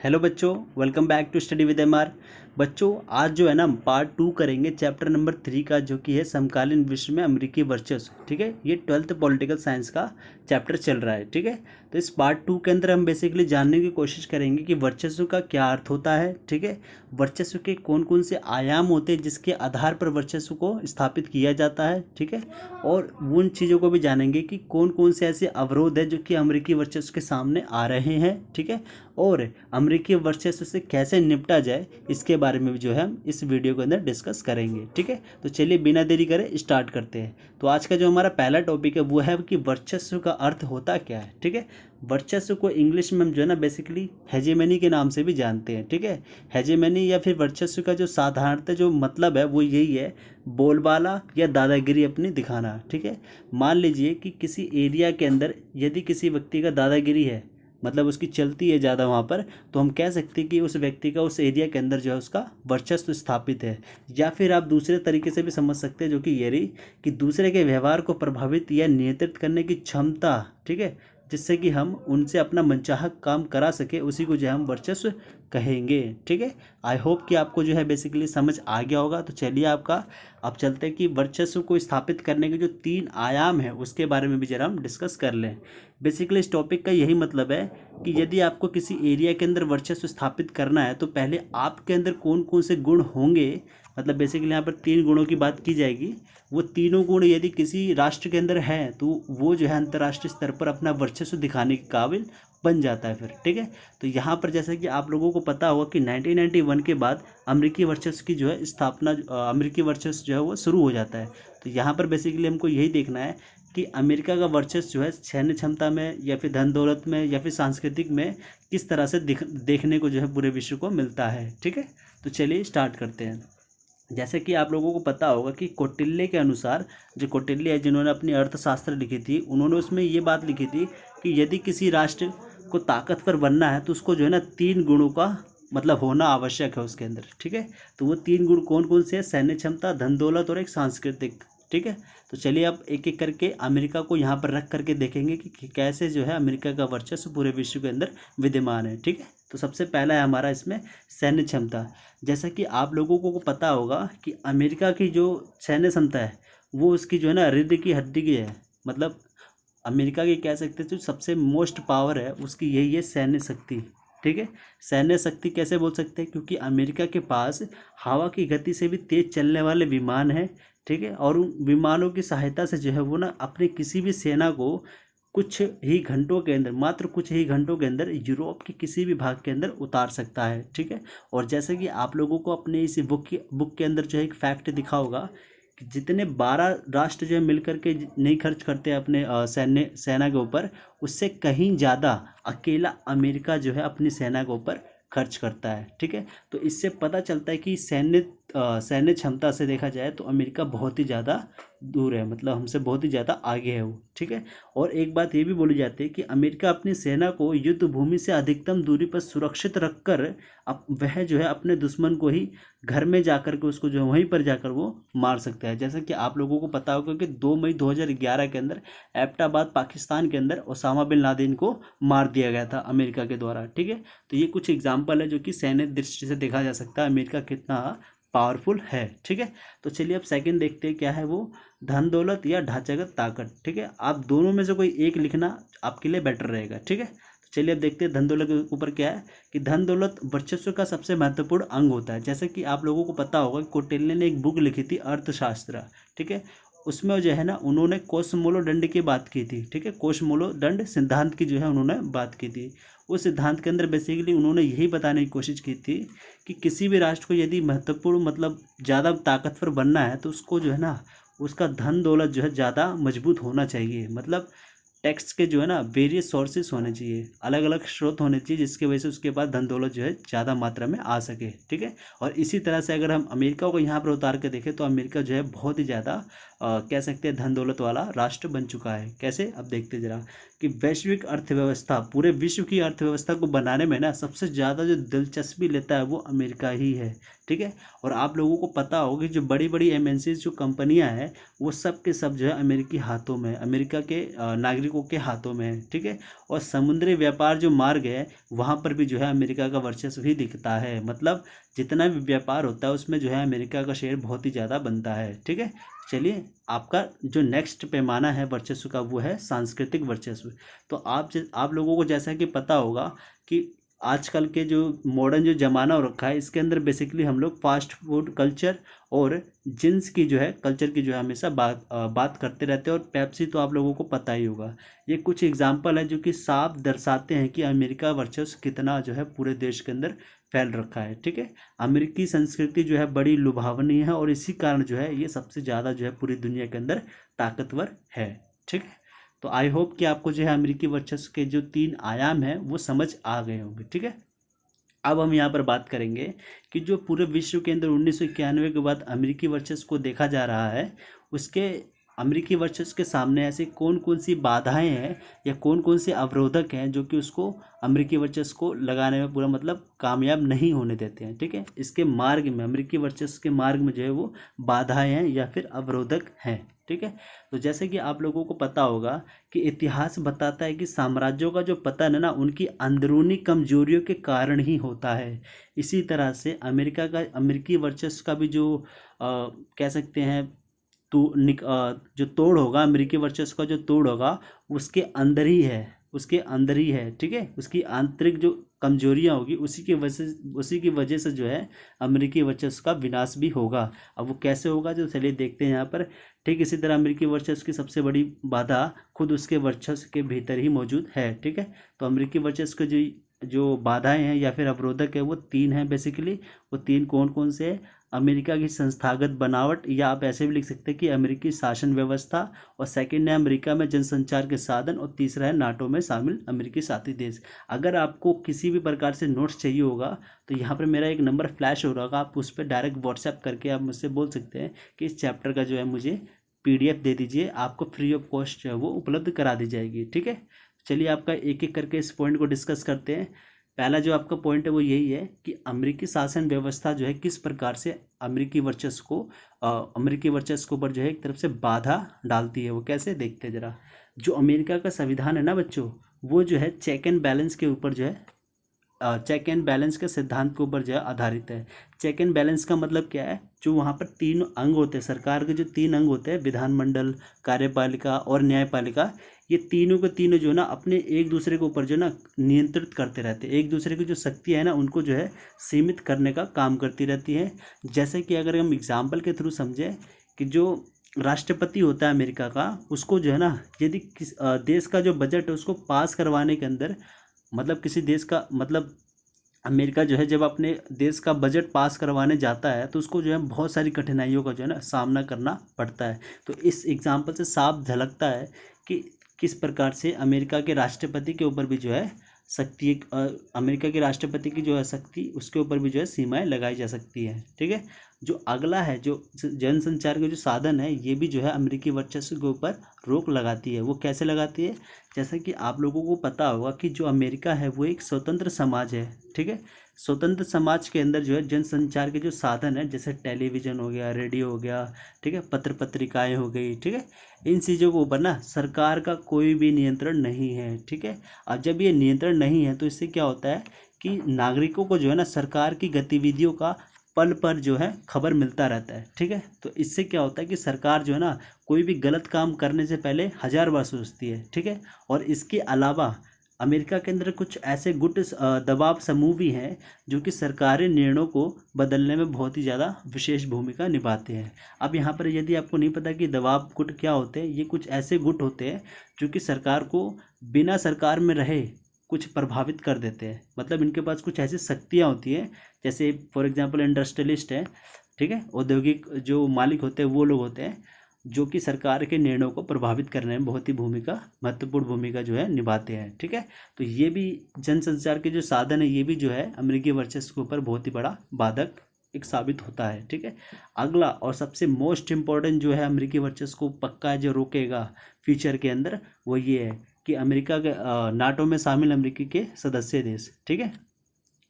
Hello बच्चों, welcome back to study with MR. बच्चों, आज जो है ना हम पार्ट 2 करेंगे चैप्टर नंबर 3 का, जो कि है समकालीन विश्व में अमेरिकी वर्चस्व। ठीक है, ये 12th पॉलिटिकल साइंस का चैप्टर चल रहा है। ठीक है, तो इस पार्ट 2 के अंदर हम बेसिकली जानने की कोशिश करेंगे कि वर्चस्व का क्या अर्थ होता है। ठीक है, वर्चस्व के कौन कौन से आयाम होते हैं जिसके आधार पर वर्चस्व को स्थापित किया जाता है। ठीक है, और उन चीज़ों को भी जानेंगे कि कौन कौन से ऐसे अवरोध है जो कि अमेरिकी वर्चस्व के सामने आ रहे हैं। ठीक है, और अमेरिकी वर्चस्व से कैसे निपटा जाए, इसके बारे में भी जो है हम इस वीडियो के अंदर डिस्कस करेंगे। ठीक है, तो चलिए बिना देरी करे स्टार्ट करते हैं। तो आज का जो हमारा पहला टॉपिक है वो है कि वर्चस्व का अर्थ होता क्या है। ठीक है, वर्चस्व को इंग्लिश में हम जो है ना बेसिकली हेजेमनी के नाम से भी जानते हैं। ठीक है, हेजेमनी या फिर वर्चस्व का जो साधारणतः जो मतलब है वो यही है, बोलबाला या दादागिरी अपनी दिखाना। ठीक है, मान लीजिए कि किसी एरिया के अंदर यदि किसी व्यक्ति का दादागिरी है, मतलब उसकी चलती है ज़्यादा वहाँ पर, तो हम कह सकते हैं कि उस व्यक्ति का उस एरिया के अंदर जो है उसका वर्चस्व स्थापित है। या फिर आप दूसरे तरीके से भी समझ सकते हैं, जो कि ये रही कि दूसरे के व्यवहार को प्रभावित या नियंत्रित करने की क्षमता। ठीक है, जिससे कि हम उनसे अपना मनचाहा काम करा सके, उसी को जो है हम वर्चस्व कहेंगे। ठीक है, आई होप कि आपको जो है बेसिकली समझ आ गया होगा। तो चलिए अब चलते हैं कि वर्चस्व को स्थापित करने के जो 3 आयाम हैं उसके बारे में भी जरा हम डिस्कस कर लें। बेसिकली इस टॉपिक का यही मतलब है कि यदि आपको किसी एरिया के अंदर वर्चस्व स्थापित करना है तो पहले आपके अंदर कौन कौन से गुण होंगे, मतलब बेसिकली यहाँ पर 3 गुणों की बात की जाएगी। वो तीनों गुण यदि किसी राष्ट्र के अंदर हैं तो वो जो है अंतर्राष्ट्रीय स्तर पर अपना वर्चस्व दिखाने के काबिल बन जाता है फिर। ठीक है, तो यहाँ पर जैसा कि आप लोगों को पता होगा कि 1991 के बाद अमेरिकी वर्चस्व की जो है स्थापना, अमेरिकी वर्चस्व जो है वो शुरू हो जाता है। तो यहाँ पर बेसिकली हमको यही देखना है कि अमेरिका का वर्चस्व जो है सैन्य क्षमता में या फिर धन दौलत में या फिर सांस्कृतिक में किस तरह से देखने को जो है पूरे विश्व को मिलता है। ठीक है, तो चलिए स्टार्ट करते हैं। जैसे कि आप लोगों को पता होगा कि कौटिल्य के अनुसार, जो कौटिल्य है जिन्होंने अपनी अर्थशास्त्र लिखी थी, उन्होंने उसमें ये बात लिखी थी कि यदि किसी राष्ट्र को ताकतवर बनना है तो उसको जो है ना 3 गुणों का मतलब होना आवश्यक है उसके अंदर। ठीक है, तो वो 3 गुण कौन कौन से हैं? सैन्य क्षमता, धन दौलत और एक सांस्कृतिक। ठीक है, तो चलिए अब एक एक करके अमेरिका को यहाँ पर रख करके देखेंगे कि कैसे जो है अमेरिका का वर्चस्व पूरे विश्व के अंदर विद्यमान है। ठीक है, तो सबसे पहला है हमारा इसमें सैन्य क्षमता। जैसा कि आप लोगों को पता होगा कि अमेरिका की जो सैन्य क्षमता है वो उसकी जो है ना रीढ़ की हड्डी की है। मतलब अमेरिका की कह सकते हैं जो सबसे मोस्ट पावर है उसकी यही है सैन्य शक्ति। ठीक है, सैन्य शक्ति कैसे बोल सकते हैं? क्योंकि अमेरिका के पास हवा की गति से भी तेज चलने वाले विमान हैं। ठीक है, और उन विमानों की सहायता से जो है वो ना अपने किसी भी सेना को कुछ ही घंटों के अंदर, मात्र कुछ ही घंटों के अंदर यूरोप के किसी भी भाग के अंदर उतार सकता है। ठीक है, और जैसे कि आप लोगों को अपने इस बुक के अंदर जो है एक फैक्ट दिखा होगा कि जितने 12 राष्ट्र जो है मिलकर के नहीं खर्च करते अपने सेना के ऊपर, उससे कहीं ज़्यादा अकेला अमेरिका जो है अपनी सेना के ऊपर खर्च करता है। ठीक है, तो इससे पता चलता है कि सैन्य क्षमता से देखा जाए तो अमेरिका बहुत ही ज़्यादा दूर है, मतलब हमसे बहुत ही ज़्यादा आगे है वो। ठीक है, और एक बात ये भी बोली जाती है कि अमेरिका अपनी सेना को युद्ध भूमि से अधिकतम दूरी पर सुरक्षित रखकर अब वह जो है अपने दुश्मन को ही घर में जाकर के उसको जो है वहीं पर जाकर वो मार सकता है। जैसा कि आप लोगों को पता होगा कि 2 मई 2011 के अंदर एबटाबाद पाकिस्तान के अंदर ओसामा बिन लादेन को मार दिया गया था अमेरिका के द्वारा। ठीक है, तो ये कुछ एग्जाम्पल है जो कि सैन्य दृष्टि से देखा जा सकता है अमेरिका कितना पावरफुल है। ठीक है, तो चलिए अब सेकंड देखते हैं क्या है वो, धन दौलत या ढांचागत ताकत। ठीक है, आप दोनों में से कोई एक लिखना आपके लिए बेटर रहेगा। ठीक है, तो चलिए अब देखते हैं धन दौलत के ऊपर क्या है कि धन दौलत वर्चस्व का सबसे महत्वपूर्ण अंग होता है। जैसे कि आप लोगों को पता होगा कि कौटिल्य ने एक बुक लिखी थी अर्थशास्त्र। ठीक है, उसमें जो है ना उन्होंने कोसमोलो दंड की बात की थी। ठीक है, कोसमोलो दंड सिद्धांत की जो है उन्होंने बात की थी। उस सिद्धांत के अंदर बेसिकली उन्होंने यही बताने की कोशिश की थी कि किसी भी राष्ट्र को यदि महत्वपूर्ण मतलब ज़्यादा ताकतवर बनना है तो उसको जो है ना उसका धन दौलत जो है ज़्यादा मजबूत होना चाहिए। मतलब टैक्स के जो है ना वेरियस सोर्सेस होने चाहिए, अलग अलग स्रोत होने चाहिए, जिसकी वजह से उसके पास धन दौलत जो है ज़्यादा मात्रा में आ सके। ठीक है, और इसी तरह से अगर हम अमेरिका को यहाँ पर उतार के देखें तो अमेरिका जो है बहुत ही ज़्यादा कह सकते हैं धन दौलत वाला राष्ट्र बन चुका है। कैसे, अब देखते जरा कि वैश्विक अर्थव्यवस्था, पूरे विश्व की अर्थव्यवस्था को बनाने में ना सबसे ज़्यादा जो दिलचस्पी लेता है वो अमेरिका ही है। ठीक है, और आप लोगों को पता होगा कि जो बड़ी बड़ी एमएनसीज जो कंपनियां हैं वो सब के सब जो है अमेरिकी हाथों में है, अमेरिका के नागरिकों के हाथों में है। ठीक है, और समुद्री व्यापार जो मार्ग है वहाँ पर भी जो है अमेरिका का वर्चस्व ही दिखता है। मतलब जितना भी व्यापार होता है उसमें जो है अमेरिका का शेयर बहुत ही ज़्यादा बनता है। ठीक है, चलिए आपका जो नेक्स्ट पैमाना है वर्चस्व का वो है सांस्कृतिक वर्चस्व। तो आप लोगों को जैसा कि पता होगा कि आजकल के जो मॉडर्न जो ज़माना हो रखा है इसके अंदर बेसिकली हम लोग फास्ट फूड कल्चर और जींस की जो है कल्चर की जो है हमेशा बात करते रहते हैं। और पेप्सी तो आप लोगों को पता ही होगा। ये कुछ एग्जाम्पल है जो कि साफ दर्शाते हैं कि अमेरिका वर्चस्व कितना जो है पूरे देश के अंदर फैल रखा है। ठीक है, अमेरिकी संस्कृति जो है बड़ी लुभावनी है और इसी कारण जो है ये सबसे ज़्यादा जो है पूरी दुनिया के अंदर ताकतवर है। ठीक है, तो आई होप कि आपको जो है अमेरिकी वर्चस्व के जो 3 आयाम हैं वो समझ आ गए होंगे। ठीक है, अब हम यहाँ पर बात करेंगे कि जो पूरे विश्व के अंदर 1991 के बाद अमेरिकी वर्चस्व को देखा जा रहा है उसके अमेरिकी वर्चस्व के सामने ऐसी कौन कौन सी बाधाएं हैं या कौन कौन से अवरोधक हैं जो कि उसको अमेरिकी वर्चस्व को लगाने में पूरा मतलब कामयाब नहीं होने देते हैं। ठीक है, इसके मार्ग में, अमेरिकी वर्चस्व के मार्ग में जो है वो बाधाएं हैं या फिर अवरोधक हैं। ठीक है, तो जैसे कि आप लोगों को पता होगा कि इतिहास बताता है कि साम्राज्यों का जो पतन है ना उनकी अंदरूनी कमजोरियों के कारण ही होता है। इसी तरह से अमेरिकी वर्चस्व का भी जो कह सकते हैं जो तोड़ होगा, अमेरिकी वर्चस्व का जो तोड़ होगा उसके अंदर ही है, उसके अंदर ही है। ठीक है, उसकी आंतरिक जो कमजोरियां होगी उसी की वजह से जो है अमेरिकी वर्चस्व का विनाश भी होगा। अब वो कैसे होगा जो चलिए देखते हैं यहाँ पर। ठीक इसी तरह अमेरिकी वर्चस्व की सबसे बड़ी बाधा खुद उसके वर्चस्व के भीतर ही मौजूद है। ठीक है, तो अमेरिकी वर्चस्व के जो बाधाएं हैं या फिर अवरोधक है वो 3 हैं बेसिकली। वो 3 कौन कौन से हैं? अमेरिका की संस्थागत बनावट, या आप ऐसे भी लिख सकते हैं कि अमेरिकी शासन व्यवस्था, और सेकंड है अमेरिका में जनसंचार के साधन, और तीसरा है नाटो में शामिल अमेरिकी साथी देश। अगर आपको किसी भी प्रकार से नोट्स चाहिए होगा तो यहाँ पर मेरा एक नंबर फ्लैश हो रहा होगा, आप उस पर डायरेक्ट व्हाट्सएप करके आप मुझसे बोल सकते हैं कि इस चैप्टर का जो है मुझे PDF दे दीजिए, आपको फ्री ऑफ कॉस्ट जो है वो उपलब्ध करा दी जाएगी। ठीक है, चलिए आपका एक एक करके इस पॉइंट को डिस्कस करते हैं। पहला जो आपका पॉइंट है वो यही है कि अमेरिकी शासन व्यवस्था जो है किस प्रकार से अमेरिकी वर्चस्व के ऊपर जो है एक तरफ से बाधा डालती है। वो कैसे, देखते हैं जरा। जो अमेरिका का संविधान है ना बच्चों, वो जो है चेक एंड बैलेंस के ऊपर जो है चेक एंड बैलेंस के सिद्धांत के ऊपर जो है आधारित है। चेक एंड बैलेंस का मतलब क्या है? जो वहाँ पर 3 अंग होते हैं, सरकार के जो 3 अंग होते हैं, विधानमंडल, कार्यपालिका और न्यायपालिका, ये तीनों के तीनों जो है ना अपने एक दूसरे के ऊपर जो है ना नियंत्रित करते रहते हैं। एक दूसरे की जो शक्तियाँ है ना उनको जो है सीमित करने का काम करती रहती है। जैसे कि अगर हम एग्जाम्पल के थ्रू समझें कि जो राष्ट्रपति होता है अमेरिका का, उसको जो है ना यदि देश का जो बजट है उसको पास करवाने के अंदर, मतलब किसी देश का मतलब अमेरिका जो है जब अपने देश का बजट पास करवाने जाता है तो उसको जो है बहुत सारी कठिनाइयों का जो है ना सामना करना पड़ता है। तो इस एग्जाम्पल से साफ झलकता है कि किस प्रकार से अमेरिका के राष्ट्रपति के ऊपर भी जो है अमेरिका के राष्ट्रपति की जो है शक्ति, उसके ऊपर भी जो है सीमाएं लगाई जा सकती है। ठीक है, जो अगला है जो जनसंचार के जो साधन है ये भी जो है अमेरिकी वर्चस्व के ऊपर रोक लगाती है। वो कैसे लगाती है? जैसा कि आप लोगों को पता होगा कि जो अमेरिका है वो एक स्वतंत्र समाज है। ठीक है, स्वतंत्र समाज के अंदर जो है जनसंचार के जो साधन है, जैसे टेलीविज़न हो गया, रेडियो हो गया, ठीक है, पत्र पत्रिकाएं हो गई, ठीक है, इन चीज़ों के ऊपर ना सरकार का कोई भी नियंत्रण नहीं है। ठीक है, और जब ये नियंत्रण नहीं है तो इससे क्या होता है कि नागरिकों को जो है ना सरकार की गतिविधियों का पल पर जो है खबर मिलता रहता है। ठीक है, तो इससे क्या होता है कि सरकार जो है ना कोई भी गलत काम करने से पहले 1000 बार सोचती है। ठीक है, और इसके अलावा अमेरिका के अंदर कुछ ऐसे गुट दबाव समूह भी हैं जो कि सरकारी निर्णयों को बदलने में बहुत ही ज़्यादा विशेष भूमिका निभाते हैं। अब यहाँ पर यदि आपको नहीं पता कि दबाव गुट क्या होते हैं, ये कुछ ऐसे गुट होते हैं जो कि सरकार को बिना सरकार में रहे कुछ प्रभावित कर देते हैं। मतलब इनके पास कुछ ऐसी शक्तियाँ होती हैं, जैसे फॉर एग्जांपल इंडस्ट्रियलिस्ट हैं, ठीक है, औद्योगिक जो मालिक होते हैं वो लोग होते हैं जो कि सरकार के निर्णयों को प्रभावित करने में बहुत ही महत्वपूर्ण भूमिका जो है निभाते हैं। ठीक है, तो ये भी जनसंचार के जो साधन है ये भी जो है अमेरिकी वर्चस्व के ऊपर बहुत ही बड़ा बाधक एक साबित होता है। ठीक है, अगला और सबसे मोस्ट इम्पोर्टेंट जो है अमेरिकी वर्चस्व को पक्का जो रोकेगा फ्यूचर के अंदर, वो ये है कि अमेरिका के नाटो में शामिल अमेरिकी के सदस्य देश। ठीक है,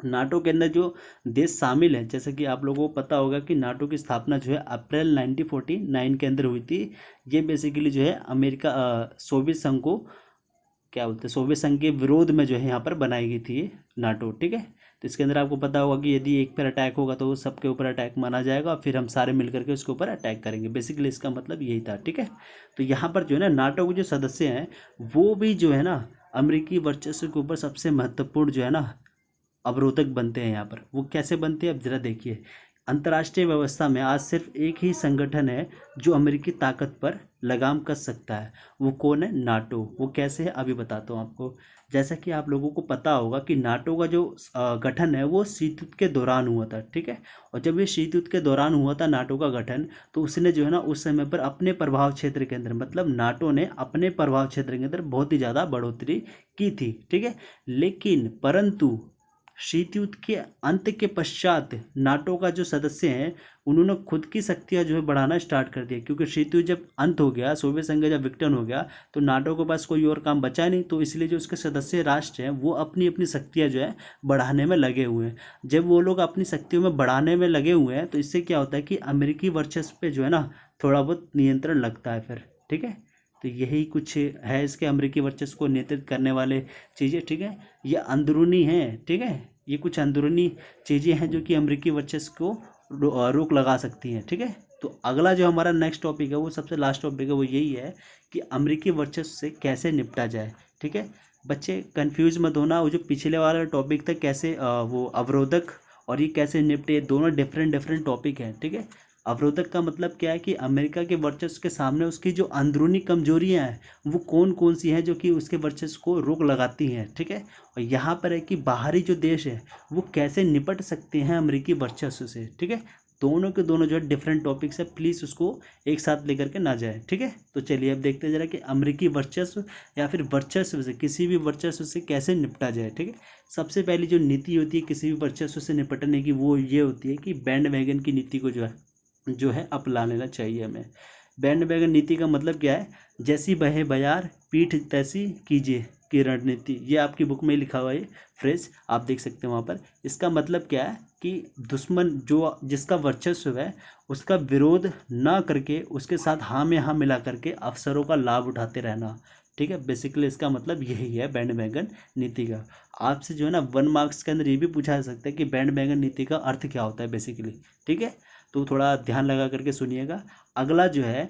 नाटो के अंदर जो देश शामिल है, जैसे कि आप लोगों को पता होगा कि नाटो की स्थापना जो है अप्रैल 1949 के अंदर हुई थी। ये बेसिकली जो है अमेरिका सोवियत संघ को क्या बोलते हैं, सोवियत संघ के विरोध में जो है यहाँ पर बनाई गई थी ये नाटो। ठीक है, तो इसके अंदर आपको पता होगा कि यदि एक पर अटैक होगा तो वो सबके ऊपर अटैक माना जाएगा, फिर हम सारे मिलकर के उसके ऊपर अटैक करेंगे। बेसिकली इसका मतलब यही था। ठीक है, तो यहाँ पर जो है ना नाटो के जो सदस्य हैं वो भी जो है ना अमेरिकी वर्चस्व के ऊपर सबसे महत्वपूर्ण जो है ना अवरोधक बनते हैं। यहाँ पर वो कैसे बनते हैं, अब जरा देखिए। अंतर्राष्ट्रीय व्यवस्था में आज सिर्फ एक ही संगठन है जो अमेरिकी ताकत पर लगाम कस सकता है, वो कौन है, नाटो। वो कैसे है अभी बताता हूँ आपको। जैसा कि आप लोगों को पता होगा कि नाटो का जो गठन है वो शीत युद्ध के दौरान हुआ था। ठीक है, और जब ये शीत युद्ध के दौरान हुआ था नाटो का गठन, तो उसने जो है ना उस समय पर अपने प्रभाव क्षेत्र के अंदर, मतलब नाटो ने अपने प्रभाव क्षेत्र के अंदर बहुत ही ज़्यादा बढ़ोतरी की थी। ठीक है, लेकिन परंतु शीत युद्ध के अंत के पश्चात नाटो का जो सदस्य हैं उन्होंने खुद की शक्तियां जो है बढ़ाना स्टार्ट कर दिया, क्योंकि शीत युद्ध जब अंत हो गया, सोवियत संघ जब विघटन हो गया, तो नाटो के पास कोई और काम बचा नहीं। तो इसलिए जो उसके सदस्य राष्ट्र हैं वो अपनी अपनी शक्तियां जो है बढ़ाने में लगे हुए हैं। जब वो लोग अपनी शक्तियों में बढ़ाने में लगे हुए हैं तो इससे क्या होता है कि अमेरिकी वर्चस्व पे जो है ना थोड़ा बहुत नियंत्रण लगता है फिर। ठीक है, तो यही कुछ है इसके अमेरिकी वर्चस्व को नियंत्रित करने वाले चीज़ें। ठीक है, ये अंदरूनी हैं। ठीक है, ये कुछ अंदरूनी चीज़ें हैं जो कि अमेरिकी वर्चस्व को रोक लगा सकती हैं। ठीक है, तो अगला जो हमारा नेक्स्ट टॉपिक है, वो सबसे लास्ट टॉपिक है, वो यही है कि अमेरिकी वर्चस्व से कैसे निपटा जाए। ठीक है, बच्चे कंफ्यूज मत होना, वो जो पिछले वाला टॉपिक था कैसे वो अवरोधक और ये कैसे निपटे, दोनों डिफरेंट डिफरेंट टॉपिक हैं। ठीक है, अवरोधक का मतलब क्या है कि अमेरिका के वर्चस्व के सामने उसकी जो अंदरूनी कमजोरियां हैं वो कौन कौन सी हैं जो कि उसके वर्चस्व को रोक लगाती हैं। ठीक है, और यहाँ पर है कि बाहरी जो देश है वो कैसे निपट सकते हैं अमेरिकी वर्चस्व से। ठीक है, दोनों के दोनों जो है डिफरेंट टॉपिक्स है, प्लीज़ उसको एक साथ लेकर के ना जाए। ठीक है, तो चलिए अब देखते हैं जरा कि अमेरिकी वर्चस्व या फिर वर्चस्व से, किसी भी वर्चस्व से कैसे निपटा जाए। ठीक है, सबसे पहली जो नीति होती है किसी भी वर्चस्व से निपटने की, वो ये होती है कि बैंड वैगन की नीति को जो है अपना लेना चाहिए हमें। बैंड वैगन नीति का मतलब क्या है, जैसी बहे बयार पीठ तैसी कीजिए की रणनीति। ये आपकी बुक में लिखा हुआ है फ्रेज, आप देख सकते हैं वहाँ पर। इसका मतलब क्या है कि दुश्मन जो जिसका वर्चस्व है उसका विरोध ना करके उसके साथ हाँ में हाँ मिला करके अवसरों का लाभ उठाते रहना। ठीक है, बेसिकली इसका मतलब यही है बैंड वैगन नीति का। आपसे जो है ना 1 मार्क्स के अंदर ये भी पूछा जा सकता है कि बैंड वैगन नीति का अर्थ क्या होता है बेसिकली। ठीक है, तो थोड़ा ध्यान लगा करके सुनिएगा। अगला जो है,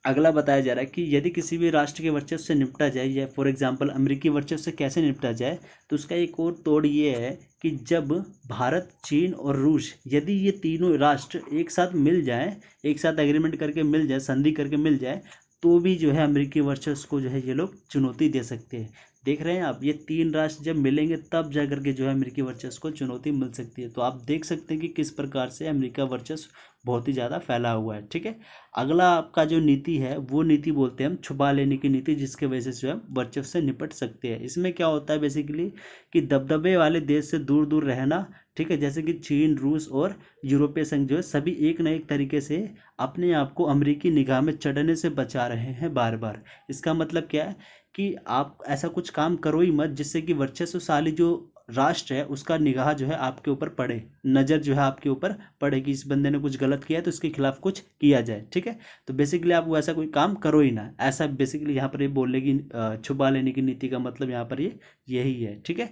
अगला बताया जा रहा है कि यदि किसी भी राष्ट्र के वर्चस्व से निपटा जाए, या फॉर एग्जांपल अमेरिकी वर्चस्व से कैसे निपटा जाए, तो उसका एक और तोड़ ये है कि जब भारत, चीन और रूस, यदि ये तीनों राष्ट्र एक साथ मिल जाएं, एक साथ एग्रीमेंट करके मिल जाए, संधि करके मिल जाए, तो भी जो है अमेरिकी वर्चस्व को जो है ये लोग चुनौती दे सकते हैं। देख रहे हैं आप, ये 3 राष्ट्र जब मिलेंगे तब जा करके जो है अमेरिकी वर्चस्व को चुनौती मिल सकती है। तो आप देख सकते हैं कि किस प्रकार से अमेरिका वर्चस्व बहुत ही ज़्यादा फैला हुआ है। ठीक है, अगला आपका जो नीति है वो नीति बोलते हैं हम छुपा लेने की नीति, जिसके वजह से जो है वर्चस्व से निपट सकते हैं। इसमें क्या होता है बेसिकली कि दबदबे वाले देश से दूर दूर रहना। ठीक है, जैसे कि चीन, रूस और यूरोपीय संघ जो है सभी एक न एक तरीके से अपने आप को अमेरिकी निगाह में चढ़ने से बचा रहे हैं बार बार। इसका मतलब क्या है कि आप ऐसा कुछ काम करो ही मत जिससे कि वर्चस्वशाली जो राष्ट्र है उसका निगाह जो है आपके ऊपर पड़े, नज़र जो है आपके ऊपर पड़े कि इस बंदे ने कुछ गलत किया है तो इसके खिलाफ कुछ किया जाए। ठीक है, तो बेसिकली आप वो ऐसा कोई काम करो ही ना, ऐसा बेसिकली यहाँ पर ये बोलने की छुपा लेने की नीति का मतलब यहाँ पर ये यही है। ठीक है,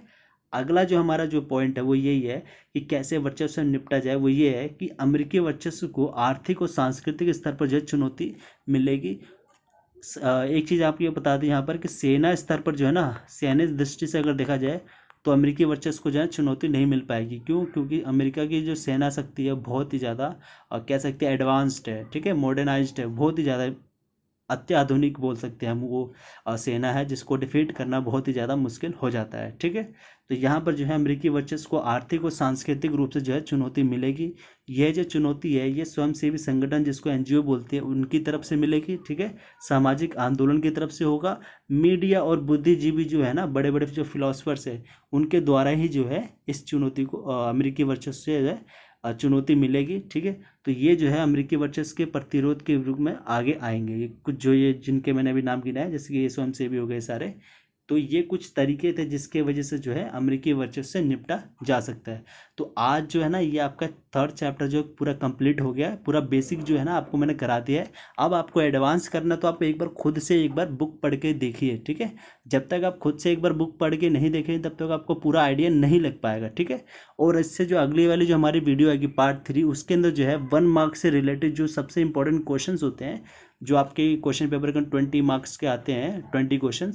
अगला जो हमारा जो पॉइंट है वो यही है कि कैसे वर्चस्व से निपटा जाए। वो ये है कि अमेरिकी वर्चस्व को आर्थिक और सांस्कृतिक स्तर पर जो है चुनौती मिलेगी। एक चीज़ आपको ये बता दें यहाँ पर कि सेना स्तर पर जो है ना, सैन्य दृष्टि से अगर देखा जाए तो अमेरिकी वर्चस्व को जो है चुनौती नहीं मिल पाएगी। क्यों? क्योंकि अमेरिका की जो सेना शक्ति है बहुत ही ज़्यादा कह सकते हैं एडवांस्ड है। ठीक है, मॉडर्नाइज्ड है, बहुत ही ज़्यादा अत्याधुनिक बोल सकते हैं हम। वो सेना है जिसको डिफीट करना बहुत ही ज़्यादा मुश्किल हो जाता है। ठीक है, तो यहाँ पर जो है अमेरिकी वर्चस्व को आर्थिक और सांस्कृतिक रूप से जो है चुनौती मिलेगी। यह जो चुनौती है ये स्वयंसेवी संगठन जिसको एनजीओ बोलते हैं उनकी तरफ से मिलेगी। ठीक है, सामाजिक आंदोलन की तरफ से होगा, मीडिया और बुद्धिजीवी जो है ना, बड़े बड़े जो फिलोसफर्स है उनके द्वारा ही जो है इस चुनौती को अमेरिकी वर्चस्व से चुनौती मिलेगी। ठीक है, तो ये जो है अमेरिकी वर्चस्व के प्रतिरोध के रूप में आगे आएंगे। ये कुछ जो ये जिनके मैंने अभी नाम गिनाया, जैसे कि ये स्वयंसेवी हो गए सारे, तो ये कुछ तरीके थे जिसके वजह से जो है अमेरिकी वर्चस्व से निपटा जा सकता है। तो आज जो है ना ये आपका थर्ड चैप्टर जो पूरा कंप्लीट हो गया है। पूरा बेसिक जो है ना आपको मैंने करा दिया है। अब आपको एडवांस करना तो आप एक बार खुद से एक बार बुक पढ़ के देखिए। ठीक है, जब तक आप खुद से एक बार बुक पढ़ के नहीं देखें तब तक आपको पूरा आइडिया नहीं लग पाएगा। ठीक है, और इससे जो अगली वाली जो हमारी वीडियो आएगी पार्ट 3, उसके अंदर जो है 1 मार्क्स से रिलेटेड जो सबसे इंपॉर्टेंट क्वेश्चन होते हैं, जो आपके क्वेश्चन पेपर के 20 मार्क्स के आते हैं, 20 क्वेश्चन,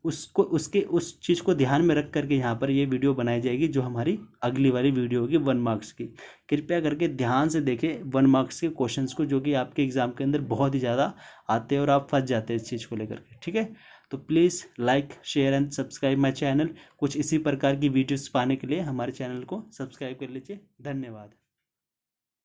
उसको उसके उस चीज़ को ध्यान में रख करके यहाँ पर ये वीडियो बनाई जाएगी, जो हमारी अगली वाली वीडियो होगी 1 मार्क्स की। कृपया करके ध्यान से देखें 1 मार्क्स के क्वेश्चंस को, जो कि आपके एग्जाम के अंदर बहुत ही ज़्यादा आते हैं और आप फंस जाते हैं इस चीज़ को लेकर के। ठीक है, तो please like share and subscribe my channel. कुछ इसी प्रकार की वीडियोस पाने के लिए हमारे चैनल को सब्सक्राइब कर लीजिए। धन्यवाद।